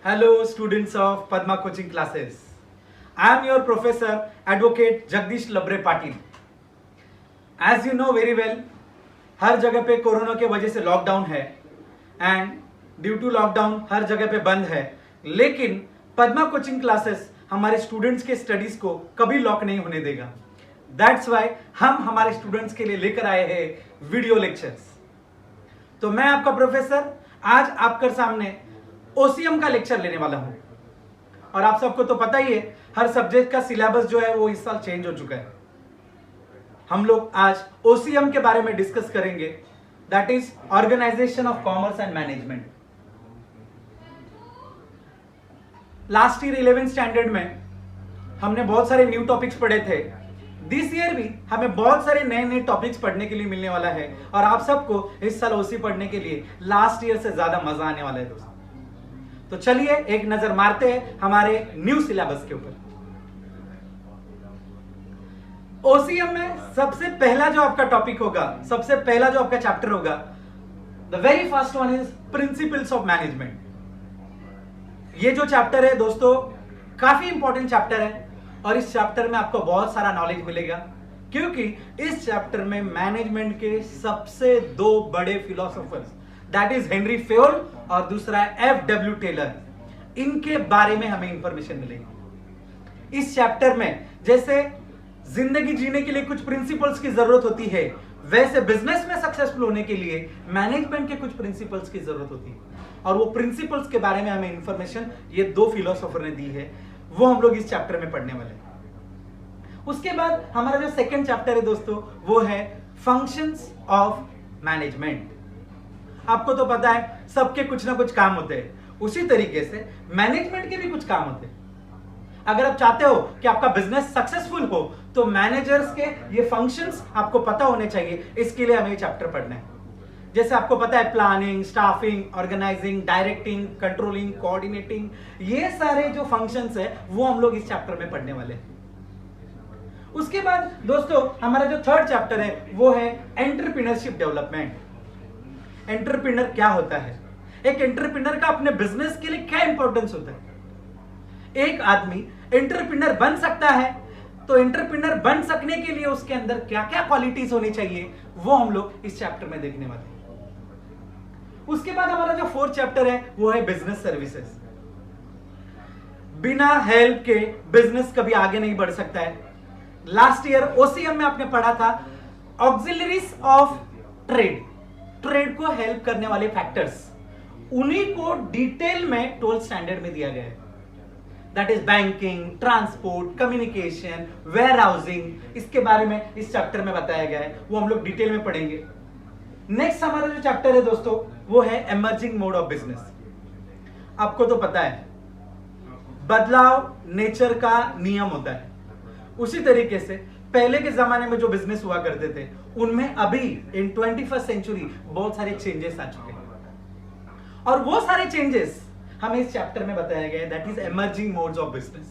Hello, students of Padma Coaching Classes. I am your professor, Advocate Jagdish Labre Patil. As you know very well, हर जगह पे corona के वजह से lockdown है and due to lockdown हर जगह पे बंद है, लेकिन पद्मा कोचिंग क्लासेस हमारे स्टूडेंट्स के स्टडीज को कभी लॉक नहीं होने देगा. दैट्स वाई हम हमारे स्टूडेंट्स के लिए लेकर आए हैं वीडियो लेक्चर्स. तो मैं आपका प्रोफेसर आज आपके सामने ओसीएम का लेक्चर लेने वाला हूं. और आप सबको तो पता ही है, हर सब्जेक्ट का सिलेबस जो है वो इस साल चेंज हो चुका है. हम लोग आज ओसीएम के बारे में डिस्कस करेंगे, that is organisation of commerce and management. Last year 11th standard में हमने बहुत सारे न्यू टॉपिक्स पढ़े थे. दिस ईयर भी हमें बहुत सारे नए नए टॉपिक्स पढ़ने के लिए मिलने वाला है और आप सबको इस साल ओसी पढ़ने के लिए लास्ट ईयर से ज्यादा मजा आने वाला है दोस्तों. तो चलिए एक नजर मारते हैं हमारे न्यू सिलेबस के ऊपर. ओसीएम में सबसे पहला जो आपका टॉपिक होगा, सबसे पहला जो आपका चैप्टर होगा, the very first one is principles of management. ये जो चैप्टर है दोस्तों काफी इंपॉर्टेंट चैप्टर है और इस चैप्टर में आपको बहुत सारा नॉलेज मिलेगा, क्योंकि इस चैप्टर में मैनेजमेंट के सबसे दो बड़े philosophers, that is Henri Fayol और दूसरा है एफ.डब्ल्यू. टेलर, इनके बारे में हमें इंफॉर्मेशन मिलेगी. इस चैप्टर में जैसे जिंदगी जीने के लिए कुछ प्रिंसिपल्स की जरूरत होती है, वैसे बिजनेस में सक्सेसफुल होने के लिए मैनेजमेंट के कुछ प्रिंसिपल्स की जरूरत होती है. और वो प्रिंसिपल्स के बारे में हमें इंफॉर्मेशन ये दो फिलोसोफर ने दी है, वो हम लोग इस चैप्टर में पढ़ने वाले हैं. उसके बाद हमारा जो सेकंड चैप्टर है दोस्तों वो है फंक्शंस ऑफ मैनेजमेंट. आपको तो पता है सबके कुछ ना कुछ काम होते हैं, उसी तरीके से मैनेजमेंट के भी कुछ काम होते हैं. अगर आप चाहते हो कि आपका बिजनेस सक्सेसफुल हो तो मैनेजर्स के ये फंक्शंस आपको पता होने चाहिए. इसके लिए हमें ये चैप्टर पढ़ना है. जैसे आपको पता है planning, staffing, organising, directing, controlling, coordinating, ये सारे जो फंक्शंस है वो हम लोग इस चैप्टर में पढ़ने वाले हैं. उसके बाद दोस्तों हमारा जो थर्ड चैप्टर है वो है एंटरप्रेन्योरशिप डेवलपमेंट. एंटरप्रेन्योर क्या होता है, एक एंटरप्रेन्योर का अपने बिजनेस के लिए क्या इंपॉर्टेंस होता है, एक आदमी एंटरप्रेन्योर बन सकता है तो एंटरप्रेन्योर बन सकने के लिए उसके अंदर क्या क्या क्वालिटीज होनी चाहिए, वो हम लोग इस चैप्टर में देखने वाले हैं. उसके बाद हमारा जो फोर्थ चैप्टर है वो है बिजनेस सर्विसेज. बिना हेल्प के बिजनेस कभी आगे नहीं बढ़ सकता है. लास्ट ईयर ओसीएम में आपने पढ़ा था ऑक्सिलरीज ऑफ ट्रेड, ट्रेड को हेल्प करने वाले फैक्टर्स, उन्हीं को डिटेल में 12th स्टैंडर्ड में दिया गया है. That is banking, transport, communication, warehousing, इसके बारे में इस चैप्टर में बताया गया है, वो हम लोग डिटेल में पढ़ेंगे. नेक्स्ट हमारा जो चैप्टर है दोस्तों वो है एमर्जिंग मोड ऑफ बिजनेस. आपको तो पता है बदलाव नेचर का नियम होता है. उसी तरीके से पहले के जमाने में जो बिजनेस हुआ करते थे उनमें अभी इन 21st सेंचुरी बहुत सारे चेंजेस आ चुके हैं और वो सारे चेंजेस हमें इस चैप्टर में बताया गया है, that is emerging modes of business.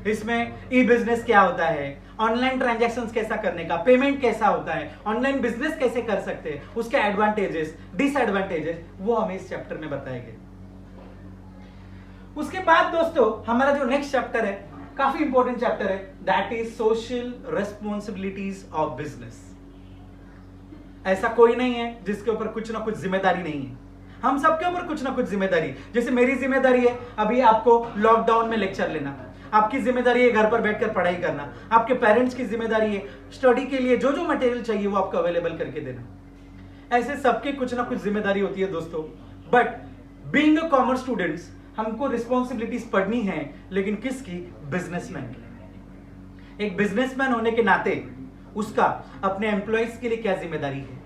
इसमें ई बिजनेस क्या होता है, ऑनलाइन ट्रांजैक्शंस कैसा करने का, पेमेंट कैसा होता है, ऑनलाइन बिजनेस कैसे कर सकते हैं, उसके एडवांटेजेस, डिसएडवांटेजेस, वो हमें इस चैप्टर में बताए गए. उसके बाद दोस्तों हमारा जो नेक्स्ट चैप्टर है काफी इंपॉर्टेंट चैप्टर है, that is social responsibilities of business. ऐसा कोई नहीं है जिसके ऊपर कुछ ना कुछ जिम्मेदारी नहीं है. हम सबके ऊपर कुछ ना कुछ जिम्मेदारी. जैसे मेरी जिम्मेदारी है अभी आपको लॉकडाउन में लेक्चर लेना, आपकी जिम्मेदारी है घर पर बैठकर पढ़ाई करना, आपके पेरेंट्स की जिम्मेदारी है स्टडी के लिए जो जो मटेरियल चाहिए वो आपको अवेलेबल करके देना. ऐसे सबके कुछ ना कुछ जिम्मेदारी होती है दोस्तों. But being a commerce students हमको रिस्पॉन्सिबिलिटीज पढ़नी है, लेकिन किसकी, बिजनेसमैन की. एक बिजनेसमैन होने के नाते उसका अपने एम्प्लॉइज के लिए क्या जिम्मेदारी है,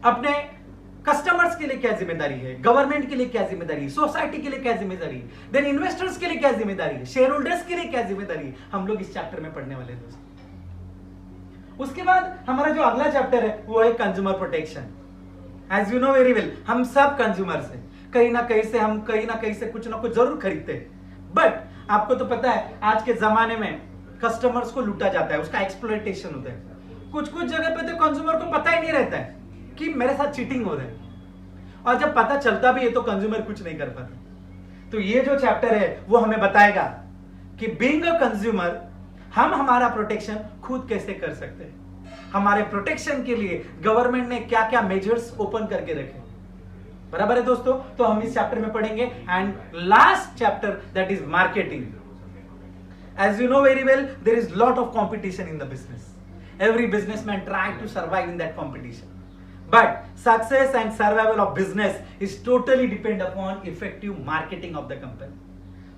अपने कस्टमर्स के लिए क्या जिम्मेदारी है, गवर्नमेंट के लिए क्या जिम्मेदारी है, सोसाइटी के लिए क्या जिम्मेदारी है, देन इन्वेस्टर्स के लिए क्या जिम्मेदारी है, शेयर होल्डर्स के लिए क्या जिम्मेदारी है, हम लोग इस चैप्टर में पढ़ने वाले हैं दोस्तों. उसके बाद हमारा जो अगला चैप्टर है वो है consumer protection. As you know very well हम सब कंज्यूमर्स हैं, कहीं ना कहीं से कुछ ना कुछ जरूर खरीदते हैं. बट आपको तो पता है आज के जमाने में कस्टमर्स को लूटा जाता है, उसका एक्सप्लॉयटेशन होता है. कुछ कुछ जगह पे तो कंज्यूमर को पता ही नहीं रहता है कि मेरे साथ चीटिंग हो रहा है, और जब पता चलता भी है तो कंज्यूमर कुछ नहीं कर पाता. तो ये जो चैप्टर है वो हमें बताएगा कि बीइंग अ कंज्यूमर हम हमारा प्रोटेक्शन खुद कैसे कर सकते हैं, हमारे प्रोटेक्शन के लिए गवर्नमेंट ने क्या क्या मेजर्स ओपन करके रखे। बराबर है दोस्तों, तो हम इस चैप्टर में पढ़ेंगे। And last chapter that is marketing. As you know very well, there is lot of competition in the business. Every businessman try to survive in that competition, but success and survival of business is totally depend upon effective marketing of the company.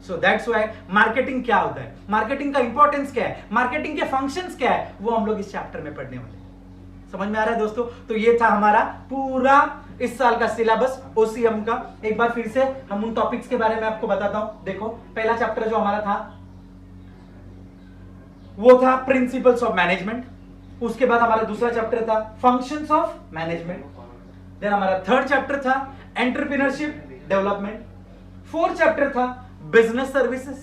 So that's why marketing क्या होता है, marketing का importance क्या है, marketing के functions क्या है, वो हम लोग इस चैप्टर में पढ़ने वाले हैं। समझ में आ रहा है दोस्तों? तो ये था हमारा पूरा इस साल का सिलेबस OCM का। एक बार फिर से हम उन टॉपिक्स के बारे में आपको बताता हूं। देखो, पहला चैप्टर जो हमारा था वो था प्रिंसिपल्स ऑफ मैनेजमेंट। उसके बाद हमारा दूसरा चैप्टर था फंक्शंस ऑफ मैनेजमेंट। देन हमारा थर्ड चैप्टर था एंटरप्रेन्योरशिप डेवलपमेंट। फोर्थ चैप्टर था बिजनेस सर्विसेज।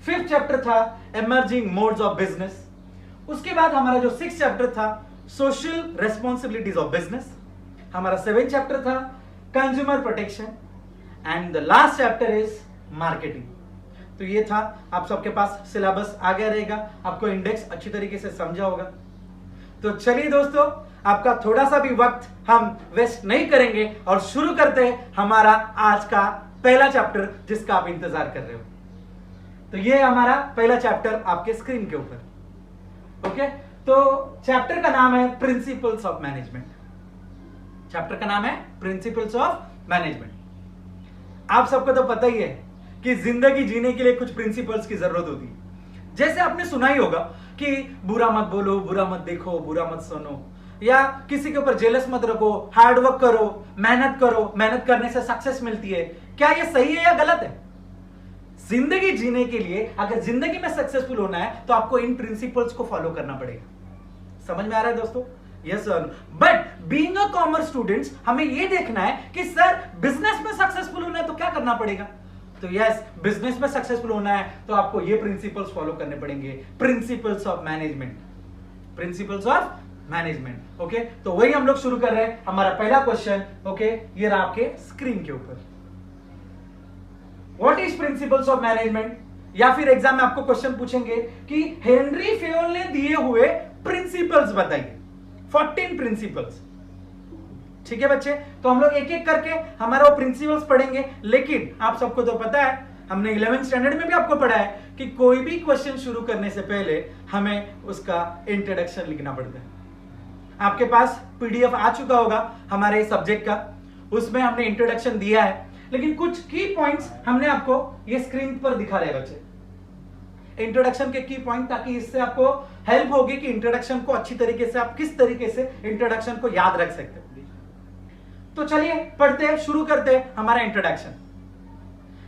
फिफ्थ चैप्टर था इमर्जिंग मोड्स ऑफ बिजनेस। उसके बाद हमारा जो सिक्स्थ चैप्टर था सोशल रेस्पॉन्सिबिलिटीज ऑफ बिजनेस। हमारा सेवेंथ चैप्टर था consumer protection. And the last chapter is marketing. तो ये था, आप सबके पास सिलेबस आ गया रहेगा, आपको इंडेक्स अच्छी तरीके से समझा होगा। तो चलिए दोस्तों, आपका थोड़ा सा भी वक्त हम वेस्ट नहीं करेंगे और शुरू करते हैं हमारा आज का पहला चैप्टर जिसका आप इंतजार कर रहे हो। तो ये हमारा पहला चैप्टर आपके स्क्रीन के ऊपर। ओके, तो चैप्टर का नाम है प्रिंसिपल्स ऑफ मैनेजमेंट। चैप्टर का नाम है प्रिंसिपल्स ऑफ मैनेजमेंट। आप सबको तो पता ही है कि जिंदगी जीने के लिए कुछ प्रिंसिपल्स की जरूरत होती है। जैसे आपने सुना ही होगा कि बुरा मत बोलो, बुरा मत देखो, बुरा मत सुनो, या किसी के ऊपर जेलस मत रखो, हार्ड वर्क करो, मेहनत करने से सक्सेस मिलती है। क्या ये सही है या गलत है? जिंदगी जीने के लिए अगर जिंदगी में सक्सेसफुल होना है तो आपको इन प्रिंसिपल्स को फॉलो करना पड़ेगा। समझ में आ रहा है दोस्तों? Yes sir. But being a commerce students, हमें ये देखना है कि सर बिजनेस में सक्सेसफुल होना है तो क्या करना पड़ेगा। तो यस, बिजनेस में सक्सेसफुल होना है तो आपको ये प्रिंसिपल्स फॉलो करने पड़ेंगे, principles of management. Principles of management. Okay, तो वही हम लोग शुरू कर रहे हैं। हमारा पहला क्वेश्चन, ओके, ये रहा आपके स्क्रीन के ऊपर। What is principles of management? या फिर एग्जाम में आपको क्वेश्चन पूछेंगे कि हेनरी फेयोल ने दिए हुए प्रिंसिपल्स बताइए, 14 प्रिंसिपल्स। ठीक है बच्चे, तो हम लोग एक एक करके हमारा वो प्रिंसिपल्स पढ़ेंगे। लेकिन आप सबको तो पता है, हमने 11th स्टैंडर्ड में भी आपको पढ़ा है कि कोई भी क्वेश्चन शुरू करने से पहले हमें उसका इंट्रोडक्शन लिखना पड़ता है। आपके पास PDF आ चुका होगा हमारे सब्जेक्ट का, उसमें हमने इंट्रोडक्शन दिया है, लेकिन कुछ की पॉइंट्स हमने आपको ये स्क्रीन पर दिखा रहे हैं बच्चे, इंट्रोडक्शन के की पॉइंट, ताकि इससे आपको हेल्प होगी कि इंट्रोडक्शन को अच्छी तरीके से आप किस तरीके से इंट्रोडक्शन को याद रख सकते हैं। तो चलिए पढ़ते हैं, शुरू करते हैं हमारा इंट्रोडक्शन।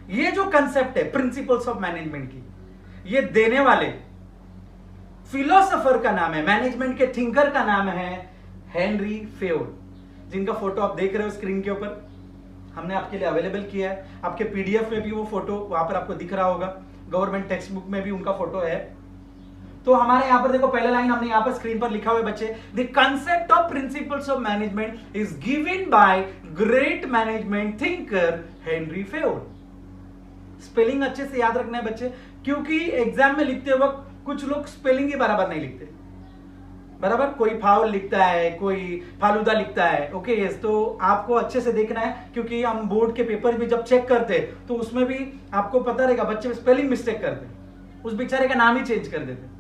ये जो कंसेप्ट है प्रिंसिपल्स ऑफ मैनेजमेंट की, ये देने वाले फिलोसोफर का नाम है, मैनेजमेंट के थिंकर का नाम है हेनरी फेयोल, जिनका फोटो आप देख रहे हो स्क्रीन के ऊपर। हमने आपके लिए अवेलेबल किया है, आपके PDF में भी वो फोटो वहां पर आपको दिख रहा होगा, गवर्नमेंट टेक्स्ट बुक में भी उनका फोटो है। तो हमारे यहां पर देखो, पहला लाइन हमने यहां पर स्क्रीन पर लिखा हुआ है बच्चे, the concept of principles of management is given by great management thinker Henry Fayol. Spelling अच्छे से याद रखना है बच्चे, क्योंकि एग्जाम में लिखते वक्त कुछ लोग स्पेलिंग ही बराबर नहीं लिखते। बराबर, कोई फाउल लिखता है, कोई फालूदा लिखता है। ओके यस, तो आपको अच्छे से देखना है, क्योंकि हम बोर्ड के पेपर भी जब चेक करते हैं तो उसमें भी आपको पता रहेगा बच्चे स्पेलिंग मिस्टेक करते हैं, उस बेचारे का नाम ही चेंज कर देते।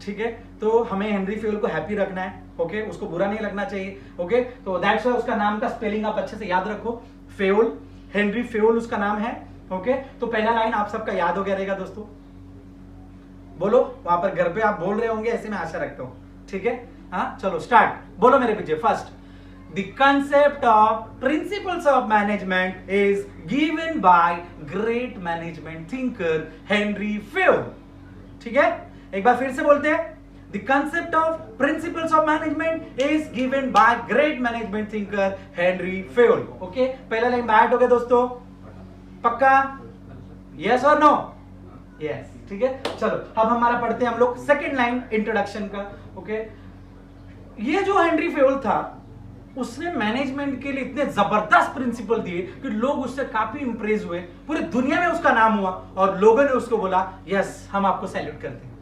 ठीक है, तो हमें हेनरी फेयोल को हैप्पी रखना है। ओके, उसको बुरा नहीं लगना चाहिए। ओके, तो दैट्स व्हाई उसका नाम का स्पेलिंग आप अच्छे से याद रखो, फेयोल, हेनरी फेयोल उसका नाम है। ओके, तो पहला लाइन आप सबका याद हो गया रहेगा दोस्तों। बोलो, वहां पर घर पे आप बोल रहे होंगे, ऐसे मैं आशा रखता हूं। ठीक है, हाँ चलो स्टार्ट, बोलो मेरे पीछे। First, the concept of principles of management is given by great management thinker Henry Fayol. ठीक है, एक बार फिर से बोलते हैं, the concept of principles of management is given by great management thinker Henry Fayol. Okay, पहला लाइन बैठ हो गया दोस्तों, पक्का? यस और नो? यस, ठीक है। चलो अब हमारा पढ़ते हैं हम लोग सेकंड लाइन इंट्रोडक्शन का। ओके, ये जो हेनरी फेयोल था, उसने मैनेजमेंट के लिए इतने जबरदस्त प्रिंसिपल दिए कि लोग उससे काफी इंप्रेस हुए, पूरी दुनिया में उसका नाम हुआ और लोगों ने उसको बोला यस हम आपको सैल्यूट करते हैं,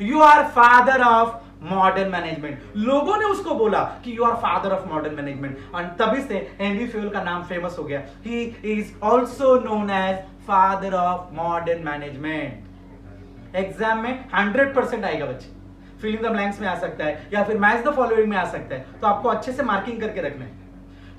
you are father of modern management. लोगों ने उसको बोला कि you are father of modern management और तभी से हेनरी फ्यूल का नाम फेमस हो गया। He is also known as father of modern management. Exam में 100% आएगा बच्चे, फिल इन द ब्लैंक्स में आ सकता है या फिर मैच द फॉलोइंग में आ सकता है, तो आपको अच्छे से मार्किंग करके रखना है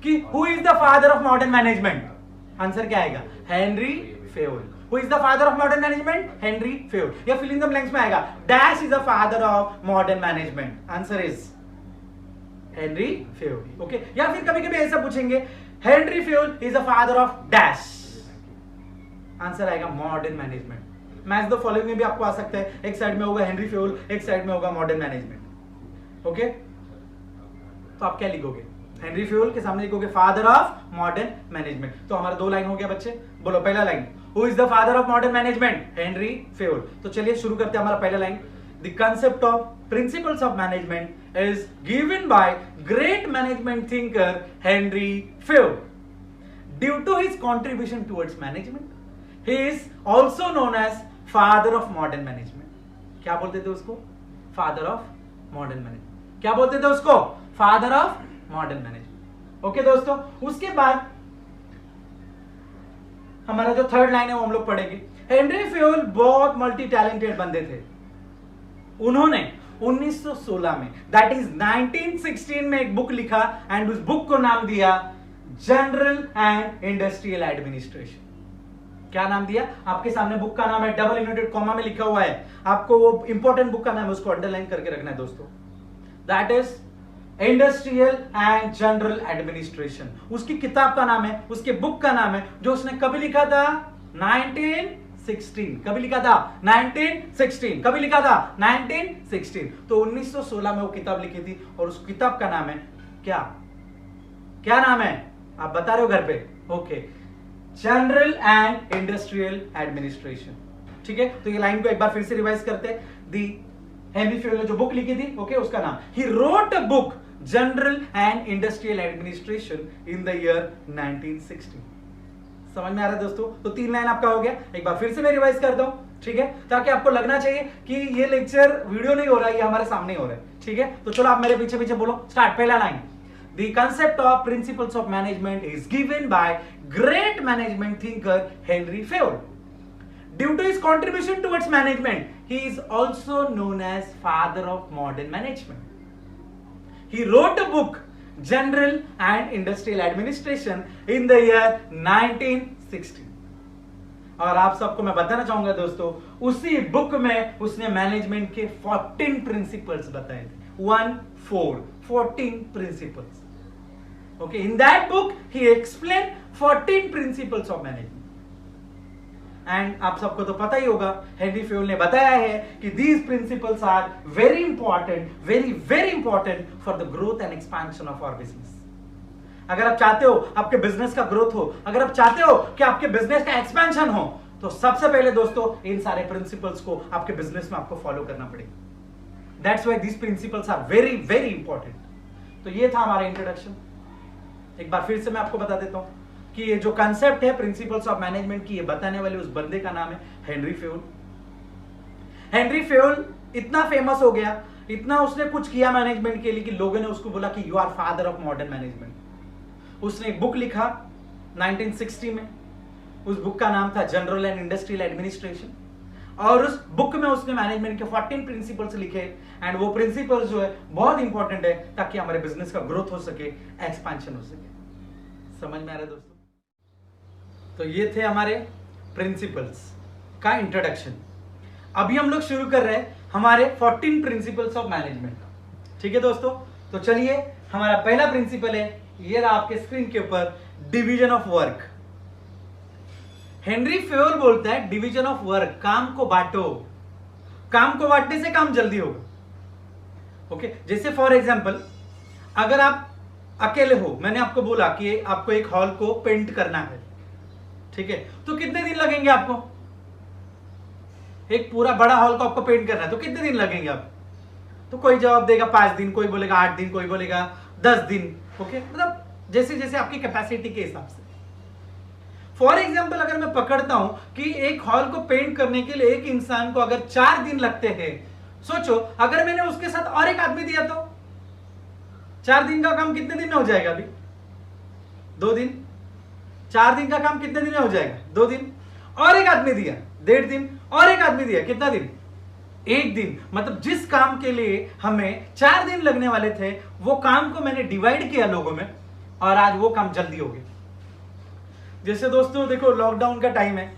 कि who is the father of modern management. Answer क्या आएगा? Henry fuel. Who is the father of modern management? Henry Fayol. या fill in the blanks में आएगा Dash is the father of modern management. Answer is Henry Fayol. Okay? या फिर कभी कभी ऐसा पूछेंगे Henry Fayol is the father of Dash. Answer आएगा modern management. Match the following में भी आपको आ सकता है, एक साइड में होगा हेनरी फ्यूल, एक साइड में होगा मॉडर्न मैनेजमेंट। ओके, तो आप क्या लिखोगे? हेनरी फ्यूल के सामने लिखोगे फादर ऑफ मॉडर्न मैनेजमेंट। तो हमारा 2 लाइन हो गया बच्चे। बोलो पहला line, who is the father of modern management? Henri Fayol. तो चलिए शुरू करते हैं हमारा पहला line. The concept of principles of management is given by great management thinker Henri Fayol. Due to his contribution towards management he is also known as father of modern management. क्या बोलते थे उसको? Father of modern management. क्या बोलते थे उसको? Father of modern management. Okay दोस्तों, उसके बाद हमारा जो थर्ड लाइन है वो हम लोग पढ़ेंगे। हेनरी फ्यूल बहुत मल्टी टैलेंटेड बंदे थे। उन्होंने 1916 में, दैट इज 1916 में एक बुक लिखा एंड उस बुक को नाम दिया जनरल एंड इंडस्ट्रियल एडमिनिस्ट्रेशन। क्या नाम दिया? आपके सामने बुक का नाम है, डबल इन्वर्टेड कॉमा में लिखा हुआ है, आपको वो इंपॉर्टेंट बुक का नाम है, उसको अंडरलाइन करके रखना है दोस्तों। That is industrial and general administration. उसकी किताब का नाम है, उसके बुक का नाम है, जो उसने कभी लिखा था? 1916। कभी लिखा था? 1916। कभी लिखा था? 1916। तो 1916 में वो किताब लिखी थी और उस किताब का नाम है क्या? क्या नाम है? आप बता रहे हो घर पे? Okay, general and industrial administration. ठीक है, तो ये लाइन को एक बार फिर से रिवाइज करते हैं। दी हेनरी फ्यूल ने जो बुक लिखी थी, ओके, उसका नाम, he wrote a book general and industrial administration in the year 1960। समझ में आ रहा है दोस्तों? तो 3 लाइन आपका हो गया। एक बार फिर से मैं रिवाइज करता हूं, ठीक है, ताकि आपको लगना चाहिए कि ये लेक्चर वीडियो नहीं हो रहा है, ये हमारे सामने हो रहा है। ठीक है, तो चलो आप मेरे पीछे पीछे बोलो। स्टार्ट। पहला line, The concept of principles of management is given by great management thinker Henry Fayol. Due to his contribution towards management, he is also known as father of modern management. He wrote a book, General and Industrial Administration, in the year 1960. और आप सबको मैं बताना चाहूंगा दोस्तों, उसी book में उसने मैनेजमेंट के 14 प्रिंसिपल्स बताए थे। 14 principles. Okay, in that book he explained 14 principles of management. And आप सबको तो पता ही होगा, हेनरी फ्यूल ने बताया है कि these principles are very important, very important for the growth and expansion of our business. अगर आप चाहते हो आपके बिजनेस का ग्रोथ हो, अगर आप चाहते हो कि आपके बिजनेस का एक्सपेंशन हो, तो सबसे पहले दोस्तों इन सारे प्रिंसिपल्स को आपके बिजनेस में आपको फॉलो करना पड़ेगा। That's why these principles are very important. तो ये था हमारा इंट्रोडक्शन। एक बार फिर से मैं आपको बता देता हूं कि ये जो कंसेप्ट है प्रिंसिपल्स ऑफ मैनेजमेंट की, ये बताने वाले उस बंदे का नाम है हेनरी फ्यूल। हेनरी फ्यूल इतना फेमस हो गया, इतना उसने कुछ किया मैनेजमेंट के लिए कि लोगों ने उसको बोला कि you are father of modern management. उसने एक बुक लिखा 1960 में, उस बुक का नाम था जनरल एंड इंडस्ट्रियल एडमिनिस्ट्रेशन, और उस बुक में उसने मैनेजमेंट के 14 प्रिंसिपल्स लिखे। एंड वो प्रिंसिपल्स जो है बहुत इंपॉर्टेंट है ताकि हमारे बिजनेस का ग्रोथ हो सके, एक्सपेंशन हो सके। समझ में आ रहा है दोस्तों? तो ये थे हमारे प्रिंसिपल्स का इंट्रोडक्शन। अभी हम लोग शुरू कर रहे हैं हमारे 14 प्रिंसिपल्स ऑफ मैनेजमेंट। ठीक है दोस्तों, तो चलिए हमारा पहला प्रिंसिपल है, ये रहा आपके स्क्रीन के ऊपर, division of work. Henry fuel बोलता है डिवीजन ऑफ वर्क, काम को बांटो, काम को बांटने से काम जल्दी होगा। ओके, जैसे फॉर एग्जांपल अगर आप अकेले हो, मैंने आपको बोला कि आपको एक हॉल को पेंट करना है, ठीक है, तो कितने दिन लगेंगे आपको? एक पूरा बड़ा हॉल को आपको पेंट करना है तो कितने दिन लगेंगे आप? तो कोई जवाब देगा 5 दिन, कोई बोलेगा 8 दिन, कोई बोलेगा 10 दिन, ओके, मतलब जैसे जैसे आपकी कैपेसिटी के हिसाब से। फॉर एग्जाम्पल अगर मैं पकड़ता हूं कि एक हॉल को पेंट करने के लिए एक इंसान को अगर 4 दिन लगते हैं, सोचो अगर मैंने उसके साथ और एक आदमी दिया तो 4 दिन का काम कितने दिन में हो जाएगा? अभी 2 दिन। 4 दिन का काम कितने दिन में हो जाएगा? 2 दिन। और एक आदमी दिया 1.5 दिन, और एक आदमी दिया कितना दिन? 1 दिन। मतलब जिस काम के लिए हमें 4 दिन लगने वाले थे वो काम को मैंने डिवाइड किया लोगों में, और आज वो काम जल्दी हो गया। जैसे दोस्तों देखो, लॉकडाउन का टाइम है,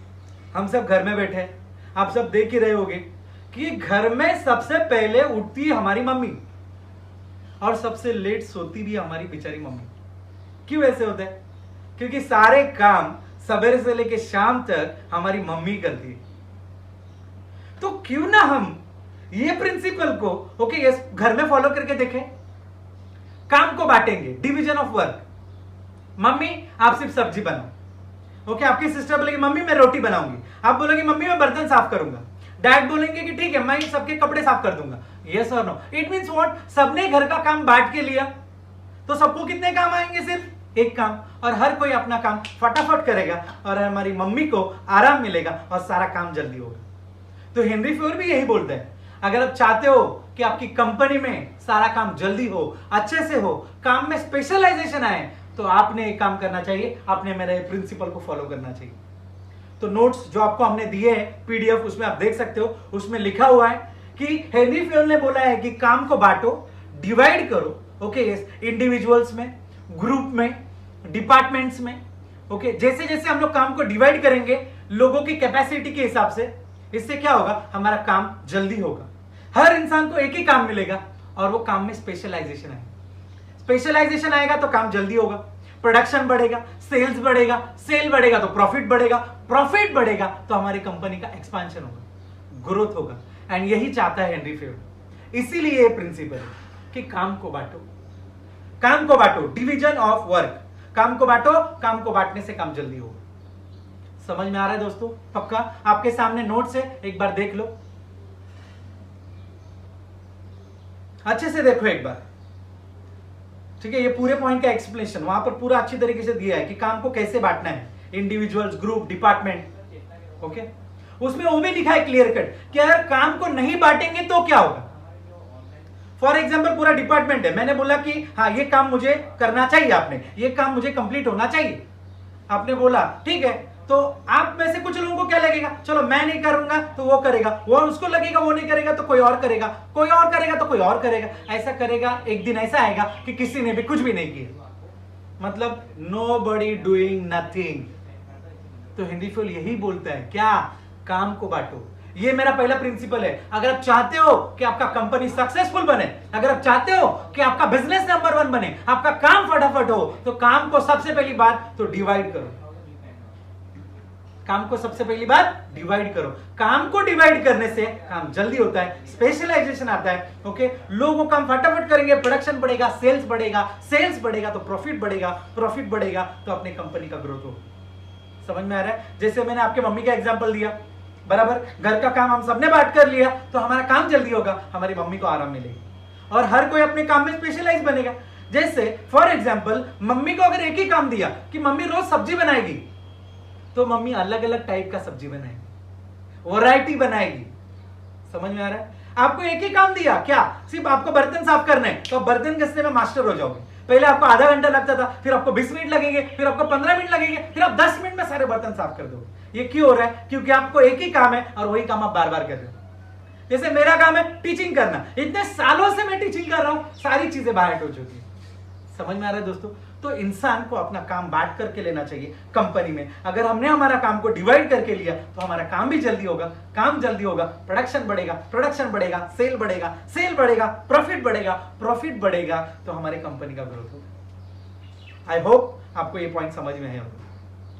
हम सब घर में बैठे हैं, आप सब देख ही रहे होगे कि घर में सबसे पहले उठती है हमारी मम्मी और सबसे लेट सोती भी हमारी बेचारी मम्मी। क्यों ऐसे होता है? क्योंकि सारे काम सवेरे से लेकर शाम तक हमारी मम्मी करती है। तो क्यों ना हम ये प्रिंसिपल को ओके घर में फॉलो करके देखें। काम को बांटेंगे, डिवीजन ऑफ वर्क। मम्मी आप सिर्फ सब्जी बनाओ, ओके। आपकी सिस्टर बोलेगी मम्मी मैं रोटी बनाऊंगी, आप बोलोगे मम्मी मैं बर्तन साफ करूंगा। डैड बोलेंगे कि ठीक है मैं सबके कपड़े साफ कर दूंगा। यस और नो? It means what? सबने घर का काम बांट के लिया तो सबको कितने काम आएंगे? सिर्फ एक काम, और हर कोई अपना काम फटाफट करेगा और हमारी मम्मी को आराम मिलेगा और सारा काम जल्दी होगा। तो हेनरी फोर्ड भी यही बोलता है, अगर आप चाहते हो कि आपकी कंपनी में सारा काम जल्दी हो, अच्छे से हो, काम में स्पेशलाइजेशन आए, तो आपने एक काम करना चाहिए, आपने मेरे प्रिंसिपल को फॉलो करना चाहिए। तो नोट्स जो आपको हमने दिए हैं पीडीएफ, उसमें आप देख सकते हो, उसमें लिखा हुआ है कि हेनरी फोर्ड ने बोला है कि काम को बांटो, डिवाइड करो, ओके, इंडिविजुअल्स में, ग्रुप में, डिपार्टमेंट्स में, ओके। जैसे जैसे हम लोग काम को डिवाइड करेंगे लोगों की कैपेसिटी के हिसाब से, इससे क्या होगा? हमारा काम जल्दी होगा। हर इंसान को एक ही काम मिलेगा और वो काम में स्पेशलाइजेशन आएगा। स्पेशलाइजेशन आएगा तो काम जल्दी होगा, प्रोडक्शन बढ़ेगा, सेल्स बढ़ेगा, सेल बढ़ेगा तो प्रॉफिट बढ़ेगा, प्रॉफिट बढ़ेगा तो हमारी कंपनी का एक्सपेंशन होगा, ग्रोथ होगा। एंड यही चाहता है हेनरी फोर्ड। इसीलिए ये प्रिंसिपल है कि काम को बांटो, काम को बांटो, डिवीजन ऑफ वर्क। काम को बांटो, काम को बांटने से काम जल्दी होगा। समझ में आ रहा है दोस्तों? पक्का? आपके सामने नोट्स है, एक बार देख लो, अच्छे से देखो एक बार, ठीक है। ये पूरे पॉइंट का एक्सप्लेनेशन वहां पर पूरा अच्छी तरीके से दिया है कि काम को कैसे बांटना है, इंडिविजुअल्स, ग्रुप, डिपार्टमेंट, ओके। उसमें वो भी लिखा है क्लियर कट कि अगर काम को नहीं बांटेंगे तो क्या होगा। फॉर एग्जाम्पल पूरा डिपार्टमेंट है, मैंने बोला कि हाँ ये काम मुझे करना चाहिए, आपने ये काम मुझे कंप्लीट होना चाहिए, आपने बोला ठीक है। तो आप में से कुछ लोगों को क्या लगेगा? चलो मैं नहीं करूंगा तो वो करेगा, वो उसको लगेगा वो नहीं करेगा तो कोई और करेगा, कोई और करेगा तो कोई और करेगा, ऐसा करेगा। एक दिन ऐसा आएगा कि किसी ने भी कुछ भी नहीं किया, मतलब नोबडी डूइंग नथिंग। तो हेनरी फोर्ड यही बोलता है, क्या? काम को बांटो। ये मेरा पहला प्रिंसिपल है। अगर आप चाहते हो कि आपका कंपनी सक्सेसफुल बने, अगर आप चाहते हो कि आपका बिजनेस नंबर 1 बने, आपका काम फटाफट हो, तो काम को सबसे पहली बात तो डिवाइड करो। काम को सबसे पहली बात डिवाइड करो। काम को डिवाइड करने से काम जल्दी होता है, स्पेशलाइजेशन आता है, ओके। लोगों काम फटाफट करेंगे, प्रोडक्शन बढ़ेगा, सेल्स बढ़ेगा, सेल्स बढ़ेगा तो प्रॉफिट बढ़ेगा, प्रॉफिट बढ़ेगा तो अपनी कंपनी का ग्रोथ होगा। समझ में आ रहा है? जैसे मैंने आपके मम्मी का एग्जांपल दिया, बराबर, घर का काम हम सबने बांट कर लिया तो हमारा काम जल्दी होगा, हमारी मम्मी को आराम मिलेगा और हर कोई अपने काम में स्पेशलाइज बनेगा। जैसे फॉर एग्जांपल मम्मी को अगर एक ही काम दिया कि मम्मी रोज सब्जी बनाएगी, तो मम्मी अलग अलग टाइप का सब्जी बनाएगी, वैरायटी बनाएगी। समझ में आ रहा है? आपको एक ही काम दिया, क्या? सिर्फ आपको बर्तन साफ करने हैं, तो बर्तन घसने में मास्टर हो जाओगे। पहले आपको आधा घंटा लगता था, फिर आपको 20 मिनट लगेंगे, फिर आपको 15 मिनट लगेंगे, फिर आप 10 मिनट में सारे बर्तन साफ कर दोगे। ये क्यों हो रहा है? क्योंकि आपको एक ही काम है और वही काम आप बार बार कर रहे हो। जैसे मेरा काम है टीचिंग करना, इतने सालों से मैं टीचिंग कर रहा हूं, सारी चीजें बाहर हो चुकी है। समझ में आ रहा है दोस्तों? तो इंसान को अपना काम बांट करके लेना चाहिए कंपनी में। अगर हमने हमारा काम को डिवाइड करके लिया तो हमारा काम भी जल्दी होगा, काम जल्दी होगा, प्रोडक्शन बढ़ेगा, प्रोडक्शन बढ़ेगा, सेल बढ़ेगा, सेल बढ़ेगा, प्रॉफिट बढ़ेगा, प्रॉफिट बढ़ेगा तो हमारे कंपनी का ग्रोथ होगा। आई होप आपको ये पॉइंट समझ में है,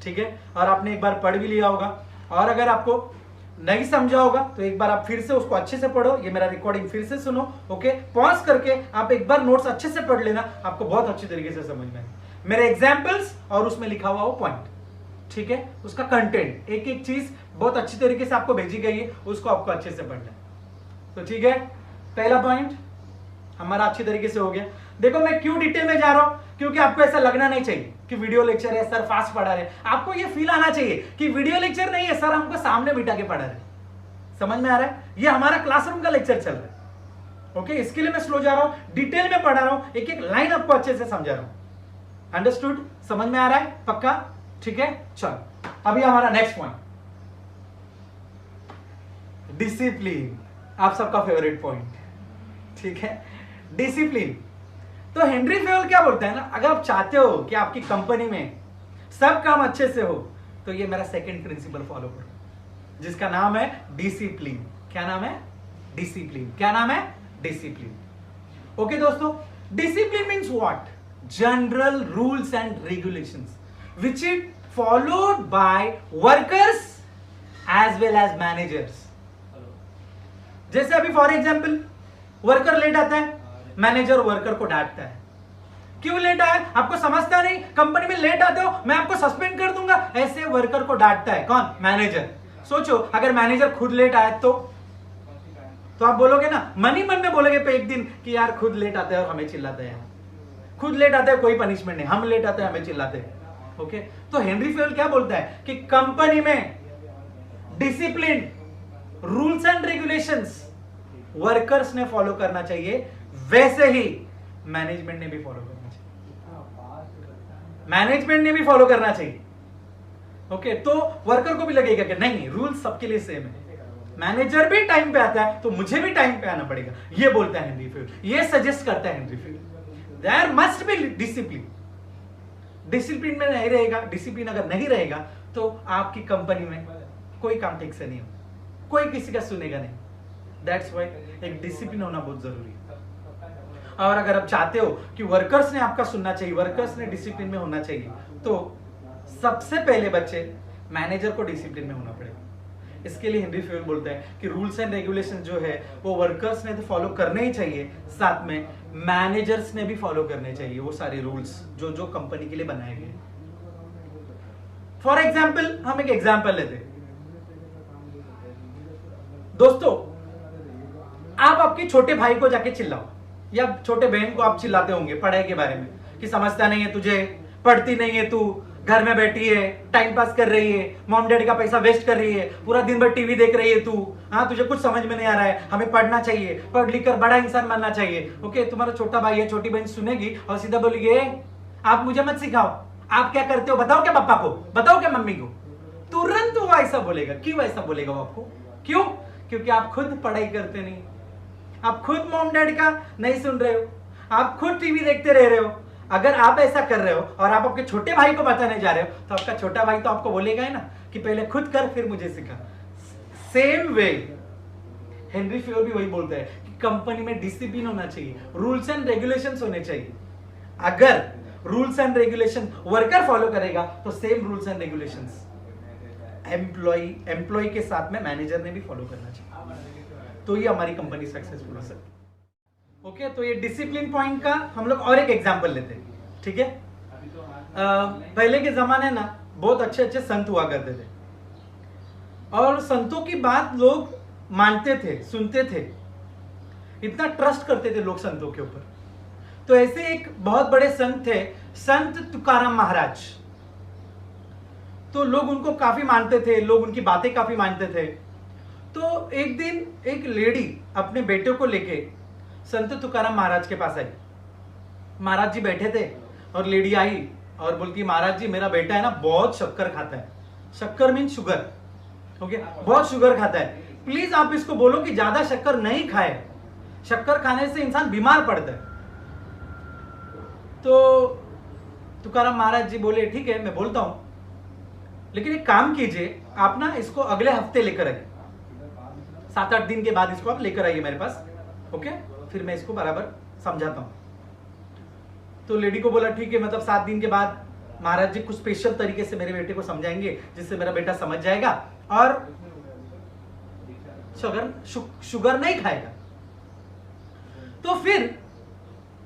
ठीक है। और आपने एक बार पढ़ भी लिया होगा, और अगर आपको नहीं समझा होगा तो एक बार आप फिर से उसको अच्छे से पढ़ो, ये मेरा रिकॉर्डिंग फिर से सुनो, ओके। पॉज करके आप एक बार नोट्स अच्छे से पढ़ लेना, आपको बहुत अच्छी तरीके से समझ में आएगा। मेरे एग्जांपल्स और उसमें लिखा हुआ वो पॉइंट, ठीक है, उसका कंटेंट, एक एक चीज बहुत अच्छी तरीके से आपको भेजी गई है, उसको आपको अच्छे से पढ़ना है। तो ठीक है, पहला पॉइंट हमारा अच्छी तरीके से हो गया। देखो मैं क्यों डिटेल में जा रहा हूं, क्योंकि आपको ऐसा लगना नहीं चाहिए कि वीडियो लेक्चर है, सर फास्ट पढ़ा रहे। आपको ये फील आना चाहिए कि वीडियो लेक्चर नहीं है, सर हमको सामने बिठा के पढ़ा रहे। समझ में आ रहा है? ये हमारा क्लासरूम का लेक्चर चल रहा है। ओके, इसके लिए मैं स्लो जा रहा हूं, डिटेल में पढ़ा रहा हूं, एक एक लाइन आपको अच्छे से समझा रहा हूं। अंडरस्टूड? समझ में आ रहा है? पक्का? ठीक है, चलो अभी हमारा नेक्स्ट पॉइंट, डिसिप्लिन। आप सबका फेवरेट पॉइंट, ठीक है, डिसिप्लिन। तो हेनरी फेवल क्या बोलता है ना, अगर आप चाहते हो कि आपकी कंपनी में सब काम अच्छे से हो तो ये मेरा सेकंड प्रिंसिपल फॉलो करो, जिसका नाम है डिसिप्लिन। क्या नाम है? डिसिप्लिन। क्या नाम है? डिसिप्लिन। ओके दोस्तों, discipline means what? General rules and regulations which is followed by workers as well as managers। जैसे अभी फॉर एग्जाम्पल वर्कर लेट आता है, मैनेजर वर्कर को डांटता है, क्यों लेट आया, आपको समझता नहीं, कंपनी में लेट आते हो मैं आपको सस्पेंड कर दूंगा, ऐसे वर्कर को डांटता है कौन? मैनेजर। सोचो अगर मैनेजर खुद लेट आया तो आप बोलोगे ना, मन ही मन में बोलोगे पे एक दिन कि यार खुद लेट आते हैं और हमें चिल्लाते हैं, खुद लेट आते हैं कोई पनिशमेंट नहीं, हम लेट आते हैं हमें चिल्लाते हैं। ओके, तो हेनरी फेवल क्या बोलता है कि कंपनी में discipline, rules and regulations workers ने फॉलो करना चाहिए, वैसे ही मैनेजमेंट ने भी फॉलो करना चाहिए। मैनेजमेंट ने भी फॉलो करना चाहिए। ओके, तो वर्कर को भी लगेगा कि नहीं, रूल्स सबके लिए सेम है, मैनेजर भी टाइम पे आता है तो मुझे भी टाइम पे आना पड़ेगा, ये बोलता है हेनरी फेवल, ये सजेस्ट करता है Henri Fayol. There must be discipline. Discipline में नहीं रहेगा, डिसिप्लिन अगर नहीं रहेगा तो आपकी कंपनी में कोई काम ठीक से नहीं हो, कोई किसी का सुनेगा नहीं। दैट्स व्हाई एक डिसिप्लिन होना बहुत जरूरी है। और अगर आप चाहते हो कि वर्कर्स ने आपका सुनना चाहिए, वर्कर्स ने डिसिप्लिन में होना चाहिए, तो सबसे पहले बच्चे मैनेजर को डिसिप्लिन में होना पड़ेगा। इसके लिए हेनरी फेवल बोलता है कि रूल्स एंड रेगुलेशन जो है वो वर्कर्स ने तो फॉलो करने ही चाहिए, साथ में मैनेजर्स ने भी फॉलो करने चाहिए वो सारे रूल्स जो जो कंपनी के लिए बनाए गए। फॉर एग्जाम्पल हम एक एग्जाम्पल लेते हैं। दोस्तों, आप आपके छोटे भाई को जाके चिल्लाओ, या छोटे बहन को आप चिल्लाते होंगे पढ़ाई के बारे में कि समझता नहीं है तुझे, पढ़ती नहीं है तू, घर में बैठी है, टाइम पास कर रही है, मॉम डैडी का पैसा वेस्ट कर रही है, पूरा दिन भर टीवी देख रही है तू, हाँ तुझे कुछ समझ में नहीं आ रहा है, हमें पढ़ना चाहिए, पढ़ लिख कर बड़ा इंसान बनना चाहिए। ओके, तुम्हारा छोटा भाई है, छोटी बहन सुनेगी और सीधा बोलेगी आप मुझे मत सिखाओ, आप क्या करते हो बताओ क्या पापा को, बताओ क्या मम्मी को। तुरंत वो ऐसा बोलेगा। क्यों ऐसा बोलेगा वो आपको? क्यों? क्योंकि आप खुद पढ़ाई करते नहीं, आप खुद मॉम डैडी का नहीं सुन रहे हो, आप खुद टीवी देखते रह रहे हो। अगर आप ऐसा कर रहे हो और आप आपके छोटे भाई को बताने जा रहे हो तो आपका छोटा भाई तो आपको बोलेगा ही ना कि पहले खुद कर फिर मुझे सिखा। सेम वे हेनरी फेवल भी वही बोलता है कि कंपनी में डिसिप्लिन होना चाहिए, रूल्स एंड रेगुलेशंस होने चाहिए। अगर rules and regulation worker follow करेगा तो same rules and regulations employ के साथ में मैनेजर ने भी फॉलो करना चाहिए, तो ये हमारी कंपनी सक्सेसफुल हो सकती है। ओके, तो ये डिसिप्लिन पॉइंट का हम लोग और एक एग्जांपल लेते हैं, ठीक है। पहले के जमाने ना बहुत अच्छे अच्छे संत हुआ करते थे और संतों की बात लोग मानते थे, सुनते थे, इतना ट्रस्ट करते थे लोग संतों के ऊपर। तो ऐसे एक बहुत बड़े संत थे, संत तुकाराम महाराज। तो लोग उनको काफी मानते थे, लोग उनकी बातें काफी मानते थे। तो एक दिन एक लेडी अपने बेटे को लेके संत तुकाराम महाराज के पास आई। महाराज जी बैठे थे और लेडी आई और बोलती महाराज जी मेरा बेटा है ना बहुत शक्कर खाता है, शक्कर मीन शुगर, ओके, बहुत शुगर खाता है, प्लीज आप इसको बोलो कि ज्यादा शक्कर नहीं खाए, शक्कर खाने से इंसान बीमार पड़ता है। तो तुकाराम महाराज जी बोले ठीक है मैं बोलता हूं, लेकिन एक काम कीजिए आप ना इसको अगले हफ्ते लेकर आइए, 7-8 दिन के बाद इसको आप लेकर आइए मेरे पास, ओके, फिर मैं इसको बराबर समझाता हूं। तो लेडी को बोला ठीक है, मतलब 7 दिन के बाद महाराज जी कुछ स्पेशल तरीके से मेरे बेटे को समझाएंगे जिससे मेरा बेटा समझ जाएगा और शुगर नहीं खाएगा। तो फिर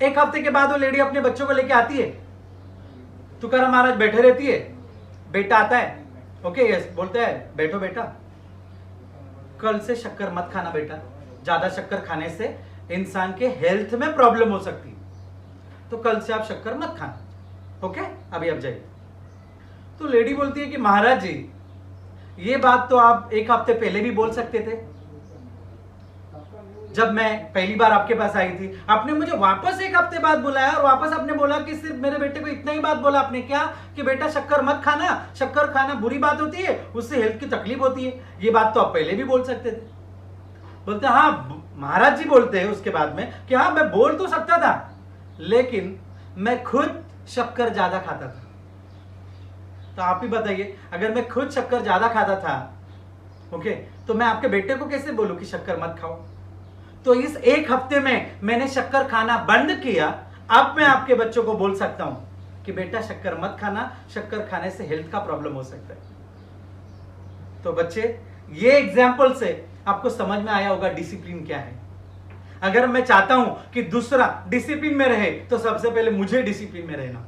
1 हफ्ते के बाद वो लेडी अपने बच्चों को लेके आती है, तुकाराम महाराज बैठे रहती है, बेटा आता है, ओके यस, बोलता है बैठो बेटा, कल से शक्कर मत खाना बेटा, ज्यादा शक्कर खाने से इंसान के हेल्थ में प्रॉब्लम हो सकती है। तो कल से आप शक्कर मत खाना। ओके, अभी आप जाइए। तो लेडी बोलती है कि महाराज जी, ये बात तो आप एक हफ्ते पहले भी बोल सकते थे। जब मैं पहली बार आपके पास आई थी, आपने मुझे वापस एक हफ्ते बाद बुलाया और वापस आपने बोला कि सिर्फ मेरे बेटे को इतना ही बात बोला आपने, क्या कि बेटा शक्कर मत खाना, शक्कर खाना बुरी बात होती है, उससे हेल्थ की तकलीफ होती है। ये बात तो आप पहले भी बोल सकते थे। बोलते हाँ महाराज जी, बोलते हैं उसके बाद में कि हाँ मैं बोल तो सकता था, लेकिन मैं खुद शक्कर ज्यादा खाता था। तो आप ही बताइए, अगर मैं खुद शक्कर ज्यादा खाता था, ओके, तो मैं आपके बेटे को कैसे बोलूं कि शक्कर मत खाओ? तो इस एक हफ्ते में मैंने शक्कर खाना बंद किया। अब मैं आपके बच्चों को बोल सकता हूं कि बेटा शक्कर मत खाना, शक्कर खाने से हेल्थ का प्रॉब्लम हो सकता है। तो बच्चे, ये एग्जाम्पल से आपको समझ में आया होगा डिसिप्लिन क्या है। अगर मैं चाहता हूं कि दूसरा डिसिप्लिन में रहे, तो सबसे पहले मुझे डिसिप्लिन में रहना।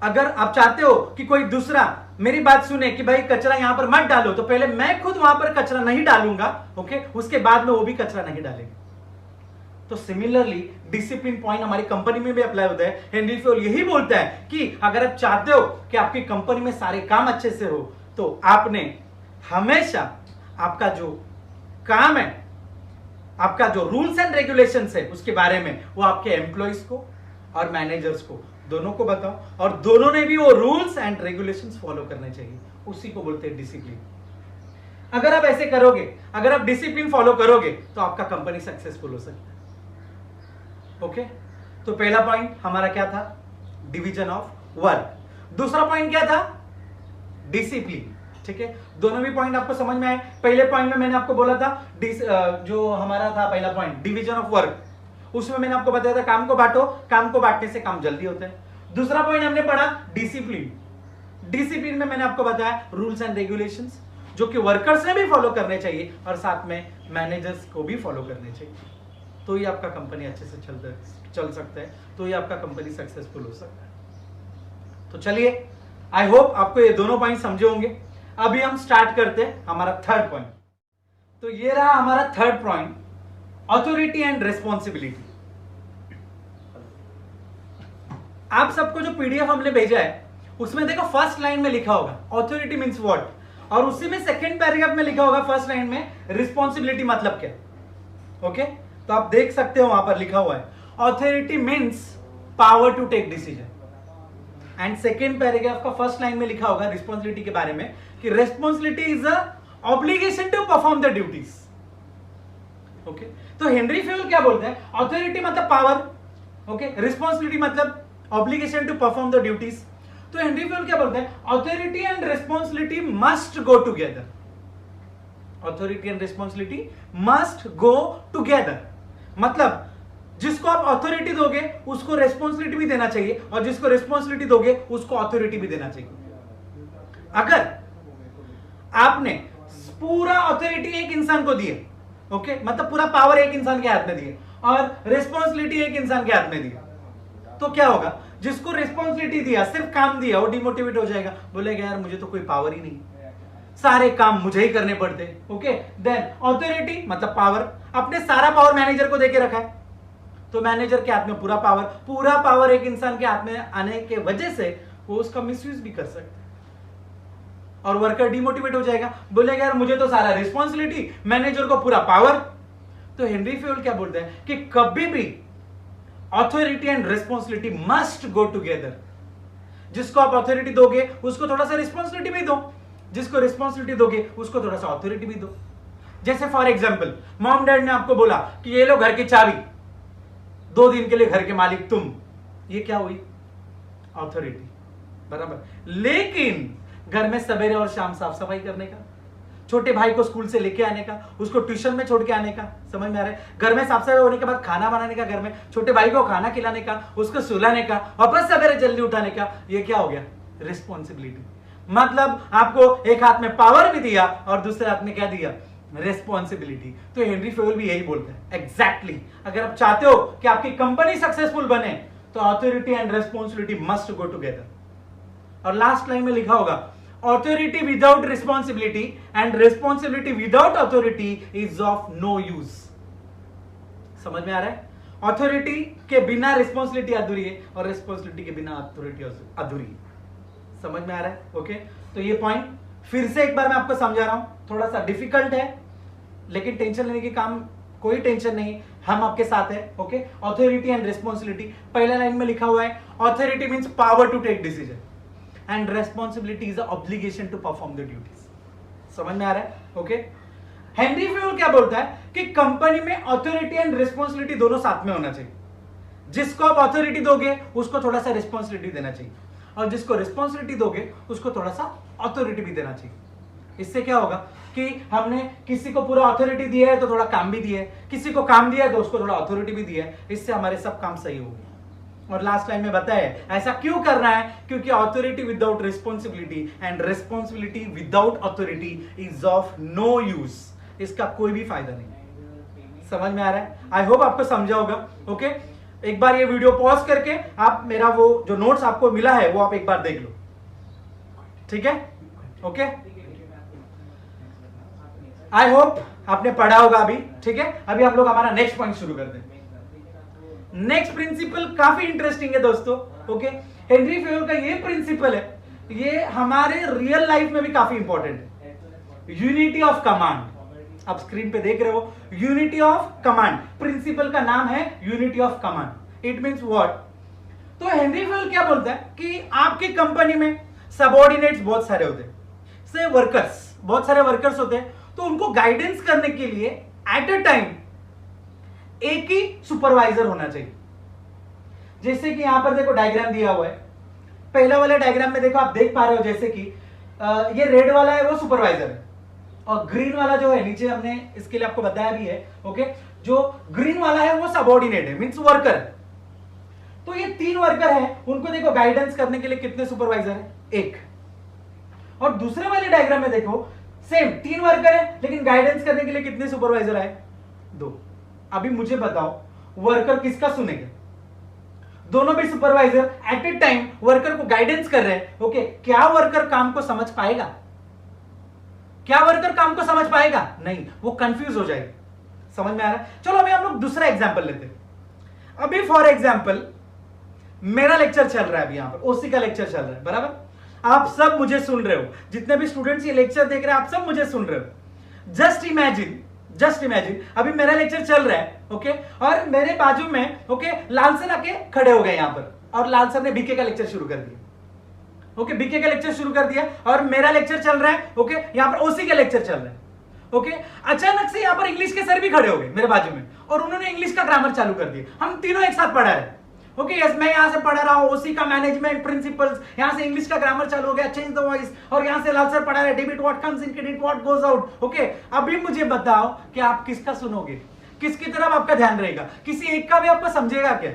अगर आप चाहते हो कि कोई दूसरा मेरी बात सुने कि भाई कचरा यहां पर मत डालो, तो पहले मैं खुद वहां पर कचरा नहीं डालूंगा, ओके, उसके बाद में वो भी कचरा नहीं डालेंगे। तो सिमिलरली डिसिप्लिन पॉइंट हमारी कंपनी में भी अप्लाई होता है। हेनरी फेयोल यही बोलता है कि अगर आप चाहते हो कि आपकी कंपनी में सारे काम अच्छे से हो, तो आपने हमेशा आपका जो काम है, आपका जो रूल्स एंड रेगुलेशंस है, उसके बारे में वो आपके एम्प्लॉइज को और मैनेजर्स को दोनों को बताओ, और दोनों ने भी वो रूल्स एंड रेगुलेशंस फॉलो करने चाहिए। उसी को बोलते हैं डिसिप्लिन। अगर आप ऐसे करोगे, अगर आप डिसिप्लिन फॉलो करोगे, तो आपका कंपनी सक्सेसफुल हो सकता है। ओके, तो पहला पॉइंट हमारा क्या था? Division of work. दूसरा पॉइंट क्या था? डिसिप्लिन। ठीक है, दोनों भी पॉइंट आपको समझ में आए। पहले पॉइंट में मैंने आपको बोला था जो हमारा था पहला पॉइंट डिवीजन ऑफ वर्क, उसमें मैंने आपको बताया था काम को बांटो, काम को बांटने से काम जल्दी होता है। दूसरा पॉइंट हमने पढ़ा डिसिप्लिन। डिसिप्लिन में मैंने आपको बताया रूल्स एंड रेगुलेशंस, जो कि वर्कर्स ने भी फॉलो करने चाहिए और साथ में मैनेजर्स को भी फॉलो करने चाहिए। तो ही आपका कंपनी अच्छे से चल सकता है, तो ही आपका कंपनी सक्सेसफुल हो सकता है। तो चलिए, आई होप आपको ये दोनों पॉइंट समझे होंगे। अभी हम स्टार्ट करते हैं हमारा थर्ड पॉइंट। तो ये रहा हमारा third point, authority and responsibility. आप सबको जो पीडीएफ हमने भेजा है, उसमें देखो फर्स्ट लाइन में लिखा होगा ऑथोरिटी मींस व्हाट, और उसी में सेकंड पैराग्राफ में लिखा होगा फर्स्ट लाइन में रिस्पॉन्सिबिलिटी मतलब क्या। ओके, तो आप देख सकते हो वहां पर लिखा हुआ है authority means power to take decision, and second paragraph का फर्स्ट लाइन में लिखा होगा रिस्पॉन्सिबिलिटी के बारे में कि responsibility is a obligation to perform the duties. Okay, तो हेनरी फेयोल क्या बोलते हैं? ऑथोरिटी मतलब पावर, ओके, रिस्पॉन्सिबिलिटी मतलब obligation to perform the duties. तो हेनरी फेयोल क्या बोलते हैं? Authority and responsibility must go together. Authority and responsibility must go together, मतलब जिसको आप ऑथोरिटी दोगे उसको रेस्पॉन्सिबिलिटी भी देना चाहिए, और जिसको रेस्पॉन्सिबिलिटी दोगे उसको ऑथोरिटी भी देना चाहिए। अगर आपने पूरा ऑथोरिटी एक इंसान को दी, ओके, मतलब पूरा पावर एक इंसान के हाथ में दी और रेस्पॉन्सिबिलिटी एक इंसान के हाथ में दी, तो क्या होगा? जिसको रिस्पॉन्सिबिलिटी दिया, सिर्फ काम दिया, वो डिमोटिवेट हो जाएगा, बोलेगा यार मुझे तो कोई पावर ही नहीं, सारे काम मुझे ही करने पड़ते। ओके, देन ऑथोरिटी मतलब पावर, आपने सारा पावर मैनेजर को देके रखा है, तो मैनेजर के हाथ में पूरा पावर एक इंसान के हाथ में आने के वजह से वो उसका मिसयूज भी कर सकता है, और वर्कर डिमोटिवेट हो जाएगा, बोलेगा यार मुझे तो सारा रिस्पॉन्सिबिलिटी, मैनेजर को पूरा पावर। तो हेनरी फेयोल क्या बोलते हैं कि कभी भी authority and responsibility must go together. जिसको आप ऑथोरिटी दोगे उसको थोड़ा सा रिस्पॉन्सिबिलिटी भी दो, जिसको रिस्पॉन्सिबिलिटी दोगे उसको थोड़ा सा ऑथोरिटी भी दो। जैसे फॉर एग्जाम्पल, मॉम डैड ने आपको बोला कि ये लो घर की चाबी, 2 दिन के लिए घर के मालिक तुम, ये क्या हुई? ऑथोरिटी, बराबर। लेकिन घर में सवेरे और शाम साफ सफाई करने का, छोटे भाई को स्कूल से लेके आने का, उसको ट्यूशन में छोड़ के आने का, समझ में आ रहा है? घर में साफ सफाई होने के बाद खाना बनाने का, घर में छोटे भाई को खाना खिलाने का, उसको सुलाने का, वापस सवेरे जल्दी उठाने का, ये क्या हो गया? रिस्पॉन्सिबिलिटी। मतलब आपको एक हाथ में पावर भी दिया और दूसरे हाथ में क्या दिया? रिस्पॉन्सिबिलिटी। तो हेनरी फेयोल भी यही बोलते हैं एग्जैक्टली। अगर आप चाहते हो कि आपकी कंपनी सक्सेसफुल बने, तो authority and responsibility must go together. और लास्ट लाइन में लिखा होगा authority without responsibility and responsibility without authority is of no use. समझ में आ रहा है? ऑथोरिटी के बिना रिस्पॉन्सिबिलिटी अधूरी है और रिस्पॉन्सिबिलिटी के बिना अथॉरिटी अधूरी है। समझ में आ रहा है? ओके, तो ये पॉइंट फिर से एक बार मैं आपको समझा रहा हूं, थोड़ा सा डिफिकल्ट है लेकिन टेंशन लेने की काम कोई टेंशन नहीं, हम आपके साथ है। ओके, ऑथोरिटी एंड रिस्पॉन्सिबिलिटी, पहला लाइन में लिखा हुआ है authority means power to take decision and responsibility is obligation to perform the duties. समझ में आ रहा है? ओके, हेनरी फ्यूल क्या बोलता है कि कंपनी में ऑथोरिटी एंड रिस्पॉन्सिबिलिटी दोनों साथ में होना चाहिए। जिसको आप ऑथोरिटी दोगे उसको थोड़ा सा रिस्पॉन्सिबिलिटी देना चाहिए और जिसको रिस्पॉन्सिबिलिटी दोगे उसको थोड़ा सा ऑथोरिटी भी देना चाहिए। इससे क्या होगा कि हमने किसी को पूरा ऑथोरिटी दिया है तो थोड़ा काम भी दिया है, किसी को काम दिया है तो उसको थोड़ा ऑथोरिटी भी दिया है, इससे हमारे सब काम सही होंगे। और लास्ट लाइन में बताया ऐसा क्यों करना है, क्योंकि authority without responsibility and responsibility without authority is of no use, इसका कोई भी फायदा नहीं। समझ में आ रहा है? आई होप आपको समझा होगा। ओके, एक बार ये वीडियो पॉज करके आप मेरा वो जो नोट्स आपको मिला है वो आप एक बार देख लो, ठीक है? ओके, आई होप आपने पढ़ा होगा अभी, ठीक है? अभी हम लोग हमारा नेक्स्ट पॉइंट शुरू करते हैं। नेक्स्ट प्रिंसिपल काफी इंटरेस्टिंग है दोस्तों। ओके, हेनरी फ्यूल का ये प्रिंसिपल है, ये हमारे रियल लाइफ में भी काफी इंपॉर्टेंट है। यूनिटी ऑफ कमांड, आप स्क्रीन पे देख रहे हो, यूनिटी ऑफ कमांड, प्रिंसिपल का नाम है unity of command. It means what? तो हेनरी फ्यूल क्या बोलता है कि आपकी कंपनी में सबऑर्डिनेट्स बहुत सारे होते हैं, से वर्कर्स, बहुत सारे वर्कर्स होते हैं, तो उनको गाइडेंस करने के लिए एट अ टाइम एक ही सुपरवाइजर होना चाहिए। जैसे कि यहां पर देखो डायग्राम दिया हुआ है, पहला वाले डायग्राम में देखो, आप देख पा रहे हो जैसे कि ये रेड वाला है वो सुपरवाइजर है और ग्रीन वाला जो है नीचे हमने इसके लिए आपको बताया भी है। ओके, जो ग्रीन वाला है वो सबऑर्डिनेट है, मींस वर्कर। तो ये तीन वर्कर है, उनको देखो गाइडेंस करने के लिए कितने सुपरवाइजर है? एक। और दूसरे वाले डायग्राम में देखो सेम तीन वर्कर है लेकिन गाइडेंस करने के लिए कितने सुपरवाइजर आए? दो। अभी मुझे बताओ वर्कर किसका सुनेगा? दोनों भी supervisor at a time worker को गाइडेंस कर रहे हैं। ओके, क्या वर्कर काम को समझ पाएगा? क्या वर्कर काम को समझ पाएगा? नहीं, वो कंफ्यूज हो जाएगा। समझ में आ रहा है? चलो अभी हम लोग दूसरा एग्जाम्पल लेते हैं। अभी फॉर एग्जाम्पल मेरा लेक्चर चल रहा है, अभी यहां पर ओसी का लेक्चर चल रहा है, बराबर? आप सब मुझे सुन रहे हो, जितने भी स्टूडेंट्स ये लेक्चर देख रहे हैं आप सब मुझे सुन रहे हो। जस्ट इमेजिन अभी मेरा लेक्चर चल रहा है, ओके, और मेरे बाजू में ओके लाल सर आके खड़े हो गए यहां पर और लाल सर ने बीके का लेक्चर शुरू कर दिया। ओके, बीके का लेक्चर शुरू कर दिया और मेरा लेक्चर चल रहा है। ओके, यहां पर ओसी का लेक्चर चल रहा है। ओके, अचानक से यहां पर इंग्लिश के सर भी खड़े हो गए मेरे बाजू में और उन्होंने इंग्लिश का ग्रामर चालू कर दिया। हम तीनों एक साथ पढ़ा है। ओके, यस, मैं यहां से पढ़ा रहा हूं ओसी का मैनेजमेंट प्रिंसिपल्स, यहां से इंग्लिश का ग्रामर चालू हो गया, चेंज द वॉइस, और यहां से लाल सर पढ़ा रहे debit what comes in, credit what goes out. Okay, अभी मुझे बताओ कि आप किसका सुनोगे, किसकी तरफ आपका ध्यान रहेगा? किसी एक का भी आपको समझेगा क्या?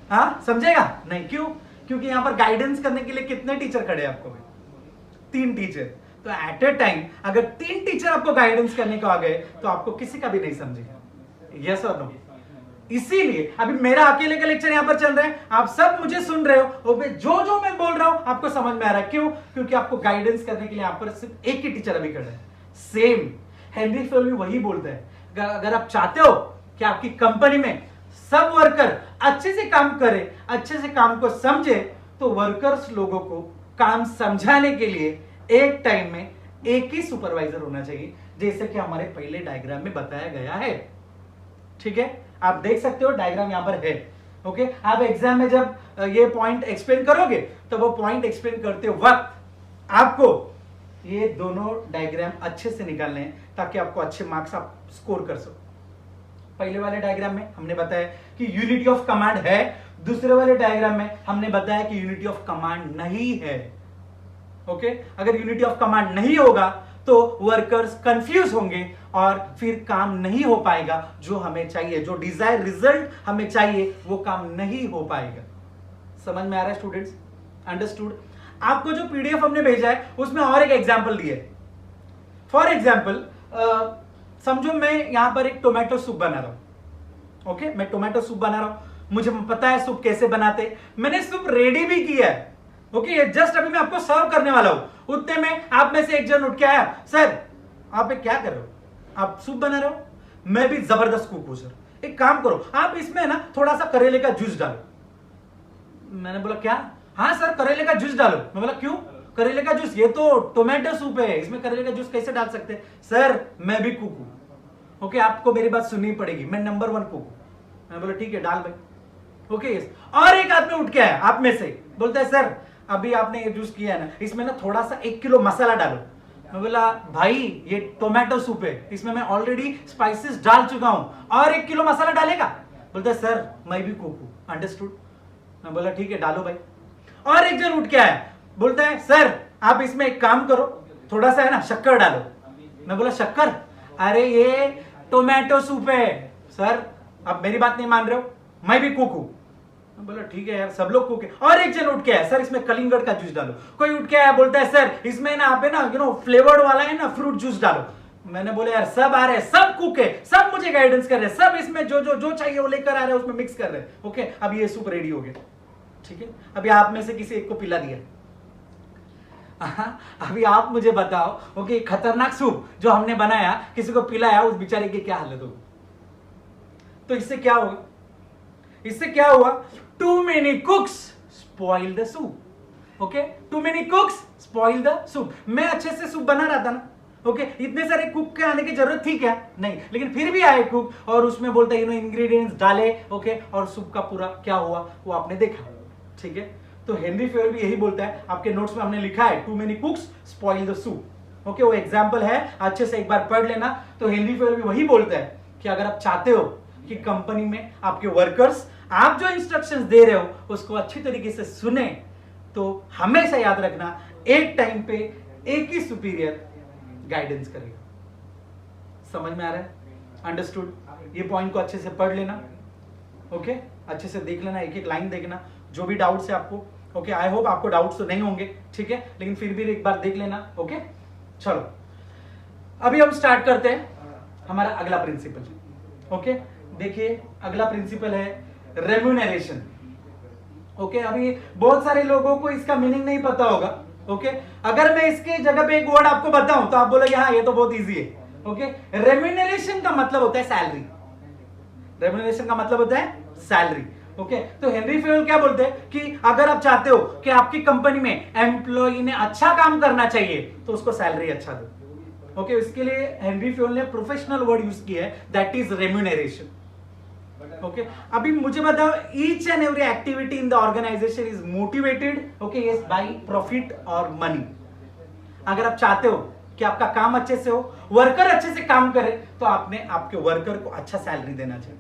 हाँ, समझेगा नहीं? क्यों? क्योंकि यहां पर गाइडेंस करने के लिए कितने टीचर खड़े हैं आपको? तीन टीचर। तो एट ए टाइम अगर तीन टीचर आपको गाइडेंस करने को आ गए तो आपको किसी का भी नहीं समझेगा। यस और नो? इसीलिए अभी मेरा अकेले का लेक्चर यहां पर चल रहा है, आप सब मुझे सुन रहे हो, जो जो मैं बोल रहा हूं आपको समझ में आ रहा है। क्यों? क्योंकि आपको गाइडेंस करने के लिए यहां पर सिर्फ एक ही टीचर अभी खड़ा है। सेम हेनरी फ्यूल भी वही बोलता है, अगर आप चाहते हो कि आपकी कंपनी में सब वर्कर अच्छे से काम करे, अच्छे से काम को समझे, तो वर्कर्स लोगों को काम समझाने के लिए एक टाइम में एक ही सुपरवाइजर होना चाहिए, जैसे कि हमारे पहले डायग्राम में बताया गया है। ठीक है, आप देख सकते हो डायग्राम यहां पर है। ओके, आप एग्जाम में जब ये पॉइंट एक्सप्लेन करोगे तो वो पॉइंट एक्सप्लेन करते वक्त आपको ये दोनों डायग्राम अच्छे से निकालने हैं ताकि आपको अच्छे मार्क्स आप स्कोर कर सको। पहले वाले डायग्राम में हमने बताया कि यूनिटी ऑफ कमांड है, दूसरे वाले डायग्राम में हमने बताया कि यूनिटी ऑफ कमांड नहीं है। ओके, अगर यूनिटी ऑफ कमांड नहीं होगा तो वर्कर्स कंफ्यूज होंगे और फिर काम नहीं हो पाएगा, जो हमें चाहिए, जो डिजायर रिजल्ट हमें चाहिए वो काम नहीं हो पाएगा। समझ में आ रहा है स्टूडेंट्स? अंडरस्टूड? आपको जो पीडीएफ हमने भेजा है उसमें और एक एग्जांपल दिया है। फॉर एग्जांपल समझो मैं यहां पर एक टोमेटो सूप बना रहा हूं। ओके, मैं टोमेटो सूप बना रहा हूं, मुझे पता है सूप कैसे बनाते, मैंने सूप रेडी भी किया है। ओके, ये जस्ट अभी मैं आपको सर्व करने वाला हूं। उतने में आप में से एक जन उठ के आया, सर आप क्या कर रहे हो? आप सूप बना रहे हो? मैं भी जबरदस्त कुक हूं सर, एक काम करो, आप इसमें ना थोड़ा सा करेले का जूस डालो। मैंने बोला क्या? हाँ सर करेले का जूस डालो। मैं बोला क्यों करेले का जूस? ये तो टोमेटो सूप है, इसमें करेले का जूस कैसे डाल सकते हैं? सर मैं भी कुक हूं। ओके, आपको मेरी बात सुननी पड़ेगी, मैं नंबर 1 कुक हूं। मैं बोला ठीक है डाल भाई। Okay yes. और एक आदमी उठ के आया आप में से, बोलता है सर अभी आपने ये जूस किया है ना, इसमें ना थोड़ा सा 1 किलो मसाला डालो। मैं बोला भाई ये टोमेटो सूप है, इसमें मैं ऑलरेडी स्पाइसेस डाल चुका हूं और 1 किलो मसाला डालेगा? बोलता है सर मैं भी कुक हूं। अंडरस्टूड? मैं बोला ठीक है डालो भाई। और एक जन उठ के आया, बोलता है सर आप इसमें एक काम करो, थोड़ा सा है ना शक्कर डालो। मैं बोला शक्कर? अरे ये टोमेटो सूप है। सर आप मेरी बात नहीं मान रहे हो, मैं भी कुक हूं। मैं बोला ठीक है यार सब लोग कुक है। और एक जन उठ के आया, सर इसमें कलिंगड़ का जूस डालो। कोई उठ के आया बोलता है सर इसमें ना आप है ना फ्लेवर्ड वाला है ना फ्रूट जूस डालो। मैंने बोला यार सब आ रहे हैं, सब कुक है, सब मुझे गाइडेंस कर रहे हैं, सब इसमें जो जो जो चाहिए वो लेकर आ रहे हैं, उसमें मिक्स कर रहे हैं। ओके अब ये सूप रेडी हो गया। ठीक है, अभी आप में से किसी एक को पिला दिया। अभी आप मुझे बताओ ओके खतरनाक सूप जो हमने बनाया किसी को पिलाया, उस बेचारे की क्या हालत होगी? तो इससे क्या होगा? इससे क्या हुआ? Too many cooks spoil the soup. Okay, too many cooks spoil the soup. मैं अच्छे से सूप बना रहा था ना, ओके इतने सारे कुक के आने की जरूरत थी क्या? नहीं, लेकिन फिर भी आए कुक और उसमें बोलता है इंग्रेडिएंट्स डाले, ओके और सूप का पूरा क्या हुआ वो आपने देखा। ठीक है, तो हेनरी फेयर भी यही बोलता है, आपके नोट्स में हमने लिखा है too many cooks spoil the soup. Okay वो एग्जांपल है, अच्छे से एक बार पढ़ लेना। तो हेनरी फेयर भी वही बोलता है कि अगर आप चाहते हो कि कंपनी में आपके वर्कर्स आप जो इंस्ट्रक्शंस दे रहे हो उसको अच्छी तरीके से सुने, तो हमेशा याद रखना एक टाइम पे एक ही सुपीरियर गाइडेंस करेगा। समझ में आ रहा है? अंडरस्टूड? ये पॉइंट को अच्छे से पढ़ लेना। ओके अच्छे से देख लेना, एक एक लाइन देखना, जो भी डाउट्स है आपको। ओके आई होप आपको डाउट्स तो नहीं होंगे, ठीक है, लेकिन फिर भी एक बार देख लेना। ओके चलो अभी हम स्टार्ट करते हैं हमारा अगला प्रिंसिपल। ओके देखिए अगला प्रिंसिपल है रेम्यूनरेशन। ओके अभी बहुत सारे लोगों को इसका मीनिंग नहीं पता होगा। ओके अगर मैं इसके जगह पे एक वर्ड आपको बताऊं तो आप बोलोगे हाँ ये तो बहुत इजी है। ओके रेम्यूनरेशन का मतलब होता है सैलरी। रेम्यूनरेशन का मतलब होता है सैलरी। ओके तो हेनरी फेयल क्या बोलते हैं कि अगर आप चाहते हो कि आपकी कंपनी में एम्प्लॉय ने अच्छा काम करना चाहिए तो उसको सैलरी अच्छा दो। ओके इसके लिए हेनरी फेयल ने प्रोफेशनल वर्ड यूज किया है, दैट इज रेम्यूनरेशन। ओके अभी मुझे बताओ, each and every activity in the organisation is motivated okay yes by profit और मनी। अगर आप चाहते हो कि आपका काम अच्छे से हो, वर्कर अच्छे से काम करे, तो आपने आपके वर्कर को अच्छा सैलरी देना चाहिए।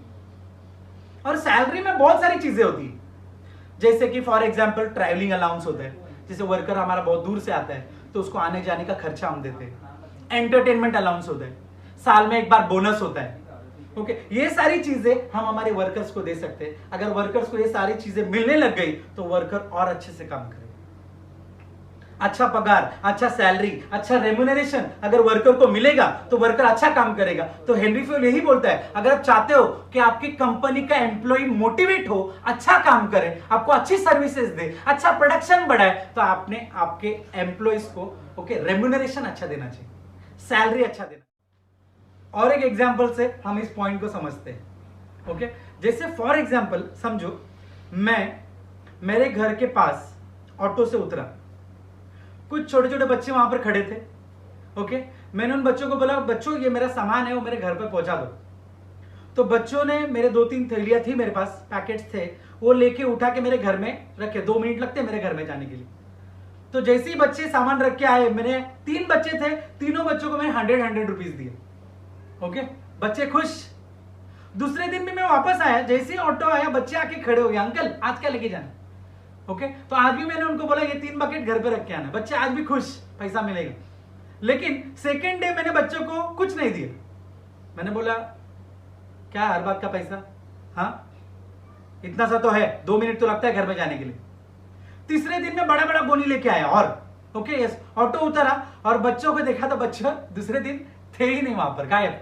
और सैलरी में बहुत सारी चीजें होती है, जैसे कि फॉर एग्जांपल ट्रैवलिंग अलाउंस होता है, जैसे वर्कर हमारा बहुत दूर से आता है तो उसको आने जाने का खर्चा हम देते हैं। एंटरटेनमेंट अलाउंस होता है, साल में एक बार बोनस होता है। ओके ये सारी चीजें हम हमारे वर्कर्स को दे सकते हैं। अगर वर्कर्स को ये सारी चीजें मिलने लग गई तो वर्कर और अच्छे से काम करेगा। अच्छा पगार, अच्छा सैलरी, अच्छा रेम्यूनरेशन अगर वर्कर को मिलेगा तो वर्कर अच्छा काम करेगा। तो हेनरी फेयल यही बोलता है, अगर आप चाहते हो कि आपकी कंपनी का एम्प्लॉय मोटिवेट हो, अच्छा काम करे, आपको अच्छी सर्विसेज दे, अच्छा प्रोडक्शन बढ़ाए, तो आपने आपके एम्प्लॉयज को ओके रेम्यूनरेशन अच्छा देना चाहिए, सैलरी अच्छा देना। और एक एग्जांपल से हम इस पॉइंट को समझते हैं। ओके जैसे फॉर एग्जांपल समझो मैं मेरे घर के पास ऑटो से उतरा, कुछ छोटे छोटे बच्चे वहां पर खड़े थे। ओके मैंने उन बच्चों को बोला बच्चों ये मेरा सामान है वो मेरे घर पर पहुंचा दो। तो बच्चों ने, मेरे 2-3 थैलियां थी मेरे पास, पैकेट्स थे, वो लेके उठा के मेरे घर में रखे। 2 मिनट लगते मेरे घर में जाने के लिए। तो जैसे ही बच्चे सामान रख के आए, मैंने 3 बच्चे थे, तीनों बच्चों को मैंने 100 रुपीज दिए। ओके बच्चे खुश। दूसरे दिन भी मैं वापस आया, जैसे ही ऑटो आया बच्चे आके खड़े हो गए, अंकल आज क्या लेके जाना। ओके तो आज भी मैंने उनको बोला ये 3 बकेट घर पे रख के आना। बच्चे आज भी खुश, पैसा मिलेगा। लेकिन सेकेंड डे मैंने बच्चों को कुछ नहीं दिया। मैंने बोला क्या हर बात का पैसा, हाँ इतना सा तो है, 2 मिनट तो लगता है घर पे जाने के लिए। तीसरे दिन में बड़ा बड़ा बोनी लेके आया और ओके यस ऑटो उतरा और बच्चों को देखा तो बच्चे दूसरे दिन थे ही नहीं वहां पर, गायब।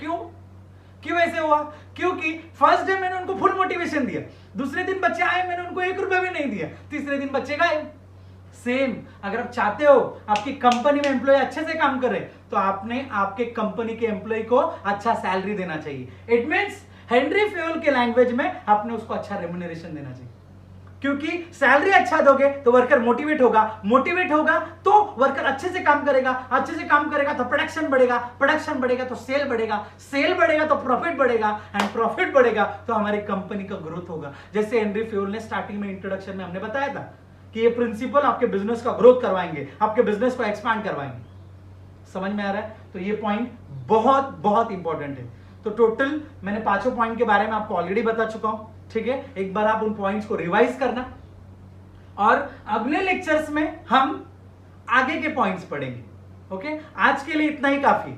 क्यों ऐसे हुआ? क्योंकि फर्स्ट डे मैंने उनको फुल मोटिवेशन दिया, दूसरे दिन बच्चे आए मैंने उनको 1 रुपया भी नहीं दिया, तीसरे दिन बच्चे गायब। सेम अगर आप चाहते हो आपकी कंपनी में एम्प्लॉय अच्छे से काम करे तो आपने आपके कंपनी के एम्प्लॉय को अच्छा सैलरी देना चाहिए। इट मींस हेनरी फ्यूल के लैंग्वेज में आपने उसको अच्छा रेम्यूनरेशन देना चाहिए, क्योंकि सैलरी अच्छा दोगे तो वर्कर मोटिवेट होगा, मोटिवेट होगा तो वर्कर अच्छे से काम करेगा, अच्छे से काम करेगा तो प्रोडक्शन बढ़ेगा, प्रोडक्शन बढ़ेगा तो सेल बढ़ेगा, सेल बढ़ेगा तो प्रॉफिट बढ़ेगा, एंड प्रॉफिट बढ़ेगा तो हमारी कंपनी का ग्रोथ होगा। जैसे हेनरी फ्यूल ने स्टार्टिंग में इंट्रोडक्शन में हमने बताया था कि ये प्रिंसिपल आपके बिजनेस का ग्रोथ करवाएंगे, आपके बिजनेस को एक्सपांड करवाएंगे। समझ में आ रहा है? तो ये पॉइंट बहुत बहुत इंपॉर्टेंट है। तो टोटल मैंने 5 पॉइंट के बारे में आपको ऑलरेडी बता चुका हूं, ठीक है। एक बार आप उन पॉइंट्स को रिवाइज करना, और अगले लेक्चर्स में हम आगे के पॉइंट्स पढ़ेंगे। ओके, आज के लिए इतना ही काफी,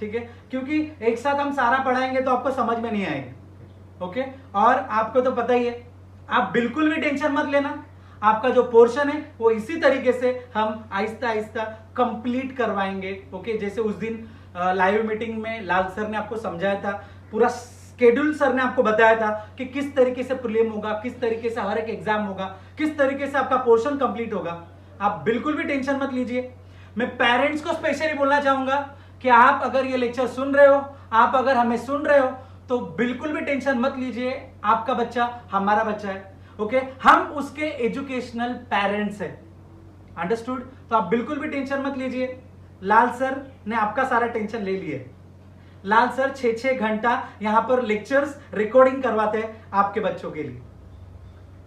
ठीक है, क्योंकि एक साथ हम सारा पढ़ाएंगे तो आपको समझ में नहीं आएगा। ओके, और आपको तो पता ही है, आप बिल्कुल भी टेंशन मत लेना, आपका जो पोर्शन है वो इसी तरीके से हम आहिस्ता आहिस्ता कंप्लीट करवाएंगे। ओके, जैसे उस दिन लाइव मीटिंग में लाल सर ने आपको समझाया था, पूरा शेड्यूल सर ने आपको बताया था कि किस तरीके से प्रीलिम होगा, किस तरीके से हर एक एग्जाम होगा, किस तरीके से आपका पोर्शन कंप्लीट होगा। आप बिल्कुल भी टेंशन मत लीजिए। मैं पेरेंट्स को स्पेशली बोलना चाहूंगा कि आप अगर ये लेक्चर सुन रहे हो, आप अगर हमें सुन रहे हो, तो बिल्कुल भी टेंशन मत लीजिए। आपका बच्चा हमारा बच्चा है, ओके, हम उसके एजुकेशनल पेरेंट्स हैं, अंडरस्टूड। तो आप बिल्कुल भी टेंशन मत लीजिए। लाल सर ने आपका सारा टेंशन ले लिया। लाल सर 6-6 घंटा यहां पर लेक्चर्स रिकॉर्डिंग करवाते हैं आपके बच्चों के लिए,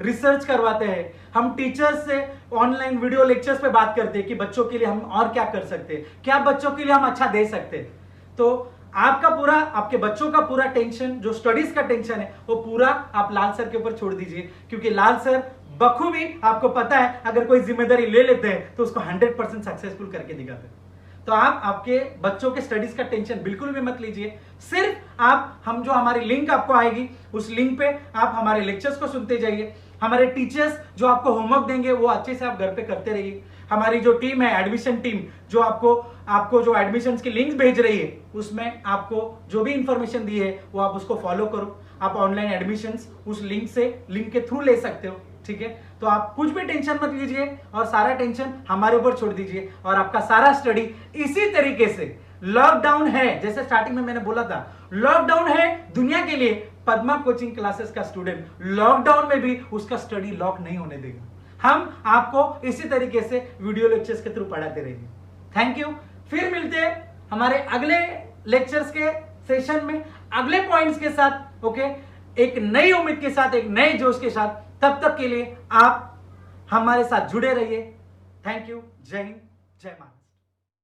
रिसर्च करवाते हैं। हम टीचर्स से ऑनलाइन वीडियो लेक्चर्स पे बात करते हैं कि बच्चों के लिए हम और क्या कर सकते हैं, क्या बच्चों के लिए हम अच्छा दे सकते हैं। तो आपका पूरा, आपके बच्चों का पूरा टेंशन, जो स्टडीज का टेंशन है, वो पूरा आप लाल सर के ऊपर छोड़ दीजिए, क्योंकि लाल सर बखूबी, आपको पता है, अगर कोई जिम्मेदारी ले लेते हैं तो उसको 100% सक्सेसफुल करके दिखाते हैं। तो आप आपके बच्चों के स्टडीज का टेंशन बिल्कुल भी मत लीजिए। सिर्फ आप, हम जो हमारी लिंक आपको आएगी, उस लिंक पे आप हमारे लेक्चर्स को सुनते जाइए। हमारे टीचर्स जो आपको होमवर्क देंगे वो अच्छे से आप घर पे करते रहिए। हमारी जो टीम है, एडमिशन टीम, जो आपको जो एडमिशंस की लिंक भेज रही है, उसमें आपको जो भी इंफॉर्मेशन दी है वो आप उसको फॉलो करो। आप ऑनलाइन एडमिशंस उस लिंक के थ्रू ले सकते हो, ठीक है। तो आप कुछ भी टेंशन मत लीजिए और सारा टेंशन हमारे ऊपर छोड़ दीजिए, और आपका सारा स्टडी इसी तरीके से, लॉकडाउन है, जैसे स्टार्टिंग में मैंने बोला था, लॉकडाउन है दुनिया के लिए, पद्मा कोचिंग क्लासेस का स्टूडेंट लॉकडाउन में भी उसका स्टडी लॉक नहीं होने देगा। हम आपको इसी तरीके से वीडियो लेक्चर्स के थ्रू पढ़ाते रहेंगे। Thank you. फिर मिलते हैं हमारे अगले लेक्चर्स के सेशन में, अगले पॉइंट्स के साथ। ओके, एक नई उम्मीद के साथ, एक नए जोश के साथ। तब तक के लिए आप हमारे साथ जुड़े रहिए। Thank you. जय हिंद, जय माता।